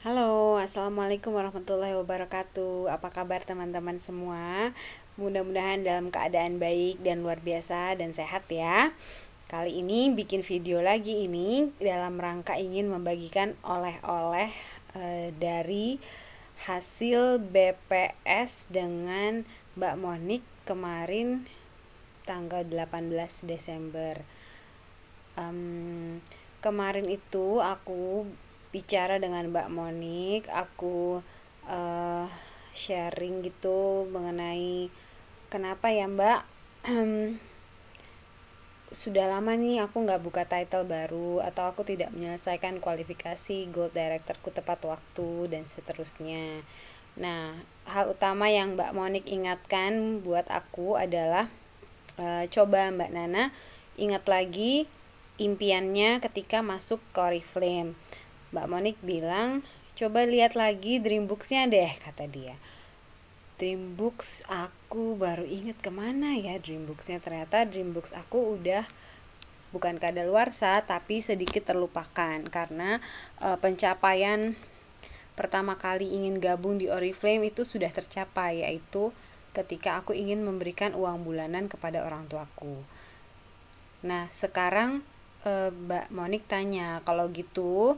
Halo, assalamualaikum warahmatullahi wabarakatuh. Apa kabar teman-teman semua? Mudah-mudahan dalam keadaan baik dan luar biasa dan sehat ya. Kali ini bikin video lagi ini dalam rangka ingin membagikan oleh-oleh dari hasil BPS dengan Mbak Monik kemarin tanggal 18 Desember. Kemarin itu aku bicara dengan Mbak Monik, aku uh, sharing gitu mengenai kenapa ya Mbak, sudah lama nih aku nggak buka title baru atau aku tidak menyelesaikan kualifikasi Gold Directorku tepat waktu dan seterusnya. Nah, hal utama yang Mbak Monik ingatkan buat aku adalah coba Mbak Nana ingat lagi impiannya ketika masuk ke Oriflame. Mbak Monik bilang, coba lihat lagi Dreambooks-nya deh, kata dia. Dreambooks aku baru inget kemana ya Dreambooks-nya. Ternyata Dreambooks aku udah bukan kadaluarsa tapi sedikit terlupakan karena pencapaian pertama kali ingin gabung di Oriflame itu sudah tercapai, yaitu ketika aku ingin memberikan uang bulanan kepada orang tuaku. Nah, sekarang Mbak Monik tanya, kalau gitu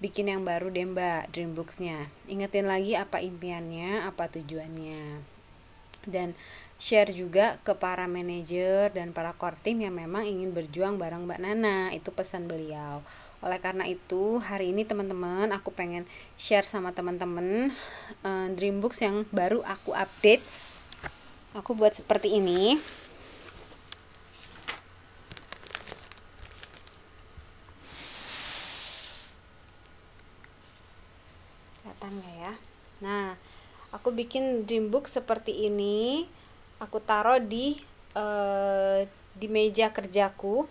bikin yang baru deh Mbak Dreambooks-nya. Ingetin lagi apa impiannya, apa tujuannya. Dan share juga ke para manajer dan para core team yang memang ingin berjuang bareng Mbak Nana. Itu pesan beliau. Oleh karena itu, hari ini teman-teman aku pengen share sama teman-teman Dreambooks yang baru aku update. Aku buat seperti ini. Kelihatan nggak ya? Nah, aku bikin Dreambook seperti ini. Aku taruh di meja kerjaku.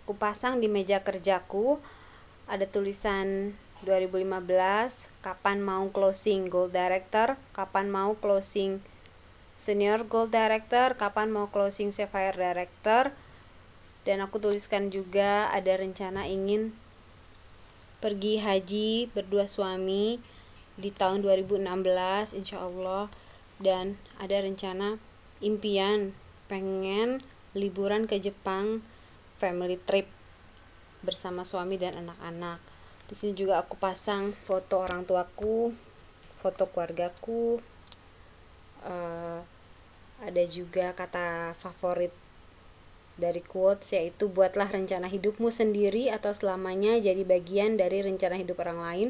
Aku pasang di meja kerjaku. Ada tulisan 2015, kapan mau closing Gold Director, kapan mau closing Senior Gold Director, kapan mau closing Sapphire Director. Dan aku tuliskan juga ada rencana ingin pergi haji berdua suami di tahun 2016 insya Allah, dan ada rencana impian pengen liburan ke Jepang family trip bersama suami dan anak-anak. Di sini juga aku pasang foto orang tuaku, foto keluargaku, ada juga kata favorit dari quotes, yaitu buatlah rencana hidupmu sendiri atau selamanya jadi bagian dari rencana hidup orang lain.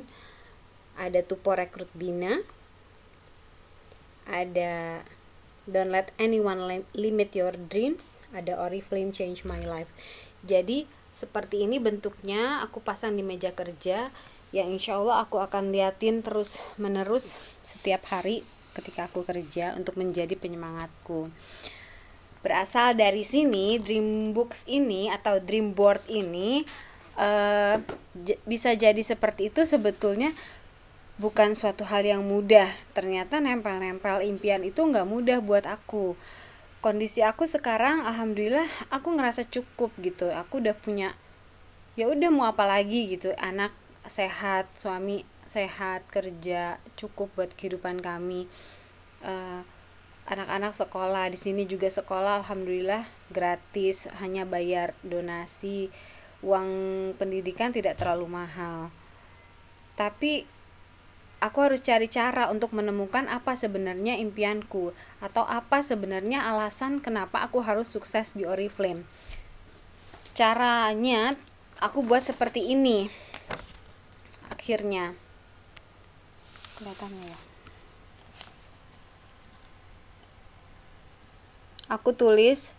Ada Tupo Rekrut Bina, ada Don't Let Anyone Limit Your Dreams, ada Oriflame Change My Life. Jadi seperti ini bentuknya, aku pasang di meja kerja yang insya Allah aku akan liatin terus menerus setiap hari ketika aku kerja untuk menjadi penyemangatku. Berasal dari sini Dreambooks ini atau Dreamboard ini bisa jadi seperti itu sebetulnya bukan suatu hal yang mudah. Ternyata nempel-nempel impian itu nggak mudah buat aku. Kondisi aku sekarang alhamdulillah aku ngerasa cukup gitu. Aku udah punya, ya udah mau apa lagi gitu. Anak sehat, suami sehat, kerja cukup buat kehidupan kami. Anak-anak sekolah di sini juga sekolah alhamdulillah gratis, hanya bayar donasi. Uang pendidikan tidak terlalu mahal. Tapi aku harus cari cara untuk menemukan apa sebenarnya impianku atau apa sebenarnya alasan kenapa aku harus sukses di Oriflame. Caranya aku buat seperti ini. Akhirnya kelihatannya ya. Aku tulis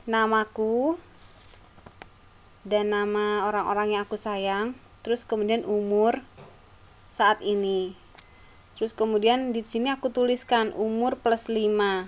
namaku dan nama orang-orang yang aku sayang, terus kemudian umur saat ini. Terus kemudian di sini aku tuliskan umur plus 5.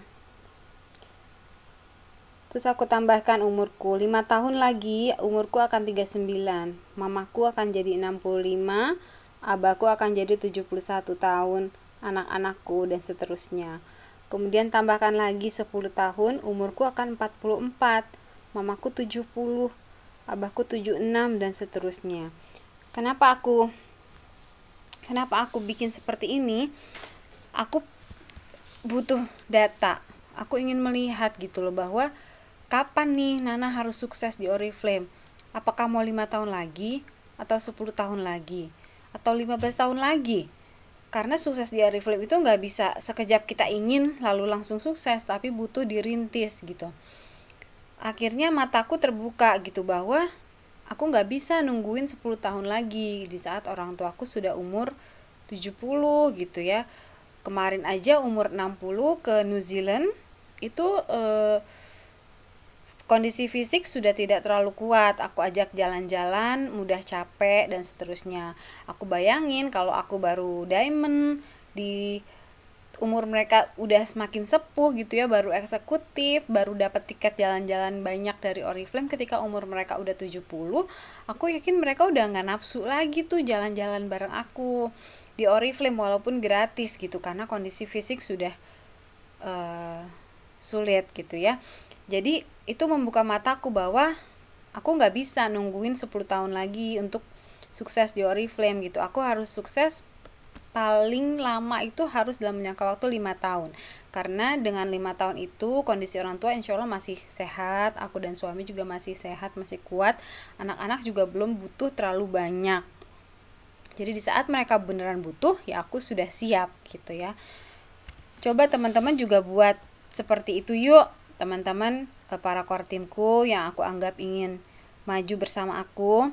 Terus aku tambahkan umurku 5 tahun lagi, umurku akan 39. Mamaku akan jadi 65, abaku akan jadi 71 tahun, anak-anakku dan seterusnya. Kemudian tambahkan lagi 10 tahun, umurku akan 44, mamaku 70, abahku 76 dan seterusnya. kenapa aku bikin seperti ini? Aku butuh data. Aku ingin melihat gitu loh, bahwa kapan nih Nana harus sukses di Oriflame. Apakah mau 5 tahun lagi, atau 10 tahun lagi, atau 15 tahun lagi? Karena sukses di Oriflame itu nggak bisa sekejap kita ingin lalu langsung sukses, tapi butuh dirintis gitu. Akhirnya mataku terbuka gitu, bahwa aku nggak bisa nungguin 10 tahun lagi di saat orang tuaku sudah umur 70 gitu ya. Kemarin aja umur 60 ke New Zealand itu kondisi fisik sudah tidak terlalu kuat. Aku ajak jalan-jalan, mudah capek dan seterusnya. Aku bayangin kalau aku baru diamond, di umur mereka udah semakin sepuh gitu ya, baru eksekutif, baru dapat tiket jalan-jalan banyak dari Oriflame ketika umur mereka udah 70, aku yakin mereka udah gak nafsu lagi tuh jalan-jalan bareng aku di Oriflame walaupun gratis gitu, karena kondisi fisik sudah sulit gitu ya. Jadi itu membuka mataku bahwa aku gak bisa nungguin 10 tahun lagi untuk sukses di Oriflame gitu. Aku harus sukses paling lama itu harus dalam jangka waktu 5 tahun. Karena dengan 5 tahun itu kondisi orang tua insya Allah masih sehat, aku dan suami juga masih sehat, masih kuat, anak-anak juga belum butuh terlalu banyak. Jadi di saat mereka beneran butuh, ya aku sudah siap gitu ya. Coba teman-teman juga buat seperti itu yuk, teman-teman, para core timku yang aku anggap ingin maju bersama aku.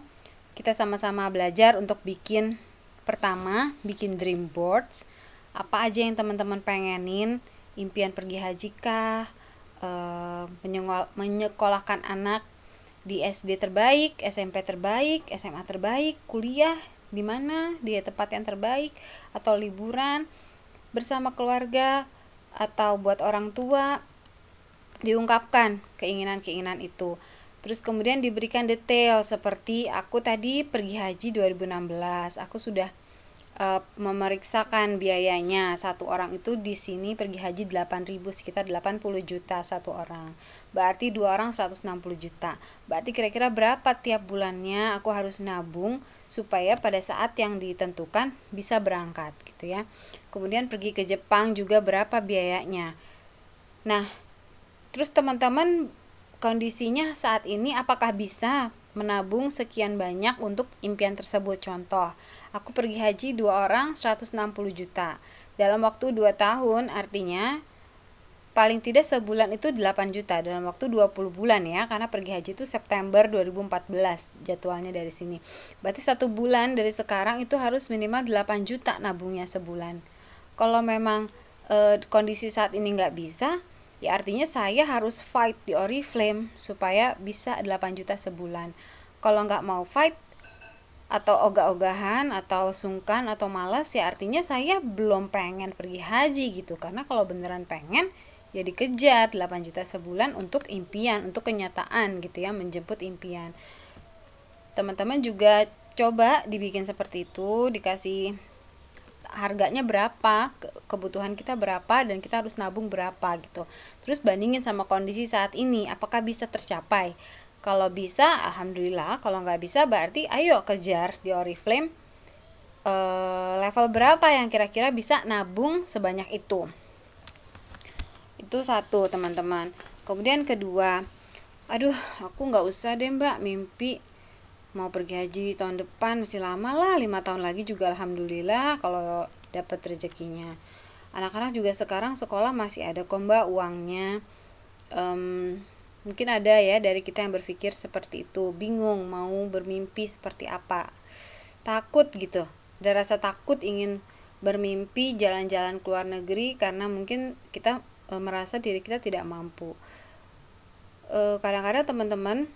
Kita sama-sama belajar untuk bikin, pertama, bikin dream boards. Apa aja yang teman-teman pengenin, impian pergi haji kah, menyekolahkan anak di SD terbaik, SMP terbaik, SMA terbaik, kuliah di mana, di tempat yang terbaik, atau liburan bersama keluarga, atau buat orang tua. Diungkapkan keinginan-keinginan itu. Terus kemudian diberikan detail, seperti aku tadi pergi haji 2016, aku sudah memeriksakan biayanya. Satu orang itu di sini pergi haji 8.000, sekitar 80 juta satu orang. Berarti 2 orang 160 juta. Berarti kira-kira berapa tiap bulannya aku harus nabung supaya pada saat yang ditentukan bisa berangkat gitu ya. Kemudian pergi ke Jepang juga berapa biayanya. Nah, terus teman-teman kondisinya saat ini apakah bisa menabung sekian banyak untuk impian tersebut? Contoh, aku pergi haji 2 orang 160 juta. Dalam waktu 2 tahun, artinya paling tidak sebulan itu 8 juta dalam waktu 20 bulan ya, karena pergi haji itu September 2014 jadwalnya dari sini. Berarti 1 bulan dari sekarang itu harus minimal 8 juta nabungnya sebulan. Kalau memang kondisi saat ini nggak bisa, ya artinya saya harus fight di Oriflame supaya bisa 8 juta sebulan. Kalau nggak mau fight atau ogah-ogahan atau sungkan atau malas, ya artinya saya belum pengen pergi haji gitu. Karena kalau beneran pengen, ya dikejar 8 juta sebulan untuk impian, untuk kenyataan gitu ya, menjemput impian. Teman-teman juga coba dibikin seperti itu, dikasih harganya berapa, kebutuhan kita berapa, dan kita harus nabung berapa gitu. Terus bandingin sama kondisi saat ini, apakah bisa tercapai. Kalau bisa, alhamdulillah. Kalau nggak bisa, berarti ayo kejar di Oriflame level berapa yang kira-kira bisa nabung sebanyak itu. Itu satu, teman-teman. Kemudian kedua, aduh aku nggak usah deh mbak mimpi mau pergi haji tahun depan, masih lama lah, 5 tahun lagi juga alhamdulillah kalau dapat rezekinya. Anak-anak juga sekarang sekolah masih ada kok mbak uangnya. Mungkin ada ya dari kita yang berpikir seperti itu, bingung mau bermimpi seperti apa, takut gitu, ada rasa takut ingin bermimpi jalan-jalan ke luar negeri karena mungkin kita merasa diri kita tidak mampu. Kadang-kadang teman-teman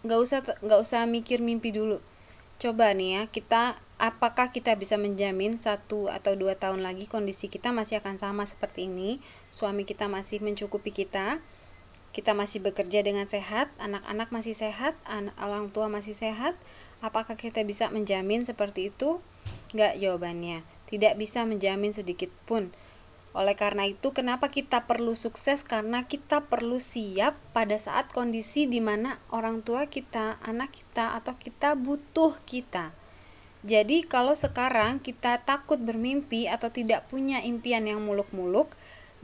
nggak usah mikir mimpi dulu. Coba nih ya, apakah kita bisa menjamin 1 atau 2 tahun lagi kondisi kita masih akan sama seperti ini, suami kita masih mencukupi kita masih bekerja dengan sehat, anak-anak masih sehat, orang tua masih sehat. Apakah kita bisa menjamin seperti itu? Nggak, jawabannya tidak bisa menjamin sedikit pun. Oleh karena itu, kenapa kita perlu sukses? Karena kita perlu siap pada saat kondisi di mana orang tua kita, anak kita, atau kita butuh kita. Jadi kalau sekarang kita takut bermimpi atau tidak punya impian yang muluk-muluk,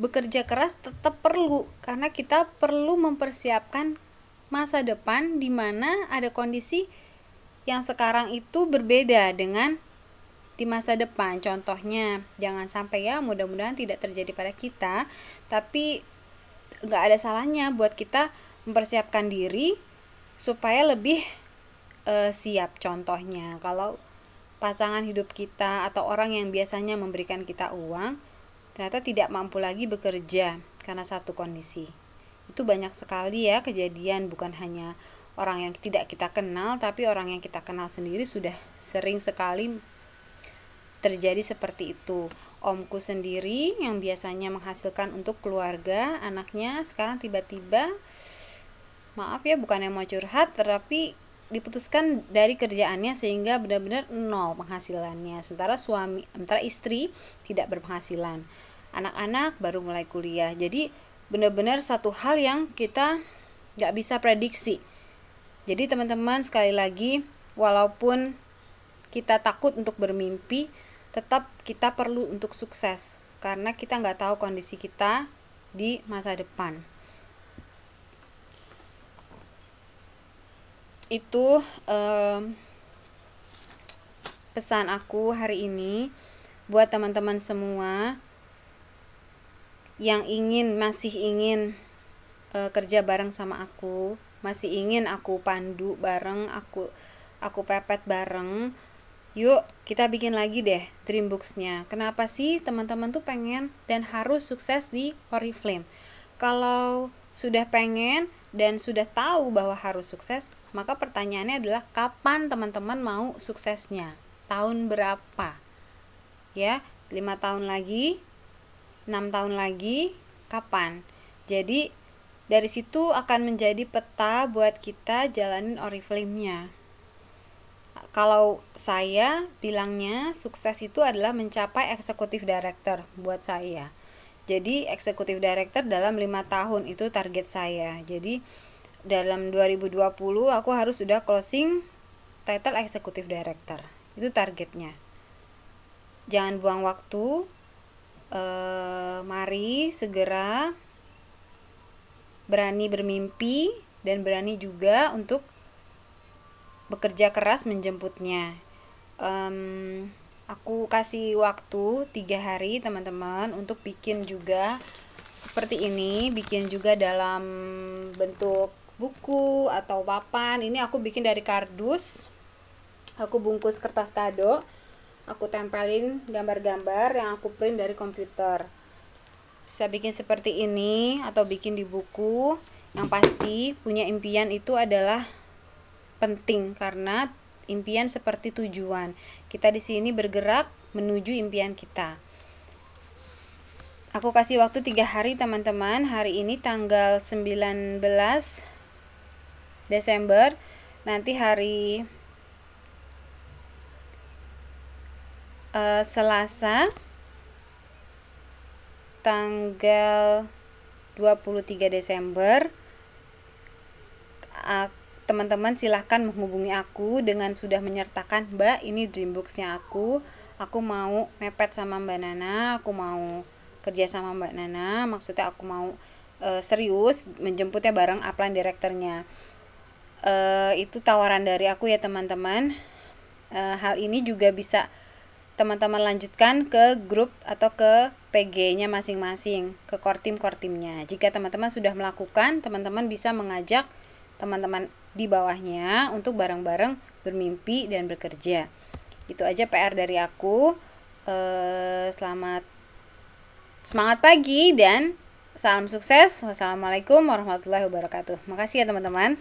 bekerja keras tetap perlu, karena kita perlu mempersiapkan masa depan di mana ada kondisi yang sekarang itu berbeda dengan di masa depan. Contohnya, jangan sampai ya, mudah-mudahan tidak terjadi pada kita, tapi nggak ada salahnya buat kita mempersiapkan diri supaya lebih siap. Contohnya, kalau pasangan hidup kita atau orang yang biasanya memberikan kita uang ternyata tidak mampu lagi bekerja karena satu kondisi. Itu banyak sekali ya kejadian, bukan hanya orang yang tidak kita kenal, tapi orang yang kita kenal sendiri sudah sering sekali terjadi seperti itu. Omku sendiri yang biasanya menghasilkan untuk keluarga, anaknya sekarang tiba-tiba, maaf ya bukan yang mau curhat, tetapi diputuskan dari kerjaannya sehingga benar-benar nol penghasilannya. Sementara istri tidak berpenghasilan. Anak-anak baru mulai kuliah. Jadi benar-benar satu hal yang kita gak bisa prediksi. Jadi teman-teman, sekali lagi, walaupun kita takut untuk bermimpi, tetap kita perlu untuk sukses. Karena kita gak tahu kondisi kita di masa depan. Itu pesan aku hari ini buat teman-teman semua yang masih ingin kerja bareng sama aku, masih ingin aku pandu bareng, aku pepet bareng. Yuk kita bikin lagi deh Dreambooks-nya. Kenapa sih teman-teman tuh pengen dan harus sukses di Oriflame? Kalau sudah pengen dan sudah tahu bahwa harus sukses, maka pertanyaannya adalah kapan teman-teman mau suksesnya? Tahun berapa? Ya, 5 tahun lagi, 6 tahun lagi, kapan? Jadi dari situ akan menjadi peta buat kita jalanin Oriflame-nya. Kalau saya bilangnya sukses itu adalah mencapai eksekutif director buat saya. Jadi eksekutif director dalam 5 tahun itu target saya. Jadi dalam 2020 aku harus sudah closing title eksekutif director. Itu targetnya. Jangan buang waktu. Mari segera berani bermimpi dan berani juga untuk bekerja keras menjemputnya. Aku kasih waktu 3 hari teman-teman untuk bikin juga seperti ini, bikin juga dalam bentuk buku atau papan. Ini aku bikin dari kardus, aku bungkus kertas kado, aku tempelin gambar-gambar yang aku print dari komputer. Bisa bikin seperti ini atau bikin di buku. Yang pasti punya impian itu adalah penting, karena impian seperti tujuan. Kita di sini bergerak menuju impian kita. Aku kasih waktu 3 hari teman-teman. Hari ini tanggal 19 Desember. Nanti hari Selasa tanggal 23 Desember. Teman-teman silahkan menghubungi aku dengan sudah menyertakan, Mbak, ini Dreambooks-nya aku mau mepet sama Mbak Nana, aku mau kerja sama Mbak Nana, maksudnya aku mau serius menjemputnya bareng upline direkturnya. Itu tawaran dari aku ya teman-teman. Hal ini juga bisa teman-teman lanjutkan ke grup atau ke PG-nya masing-masing, ke kortim-kortimnya. Jika teman-teman sudah melakukan, teman-teman bisa mengajak teman-teman di bawahnya untuk bareng-bareng bermimpi dan bekerja. Itu aja PR dari aku. Semangat pagi dan salam sukses. Wassalamualaikum warahmatullahi wabarakatuh. Makasih ya teman-teman.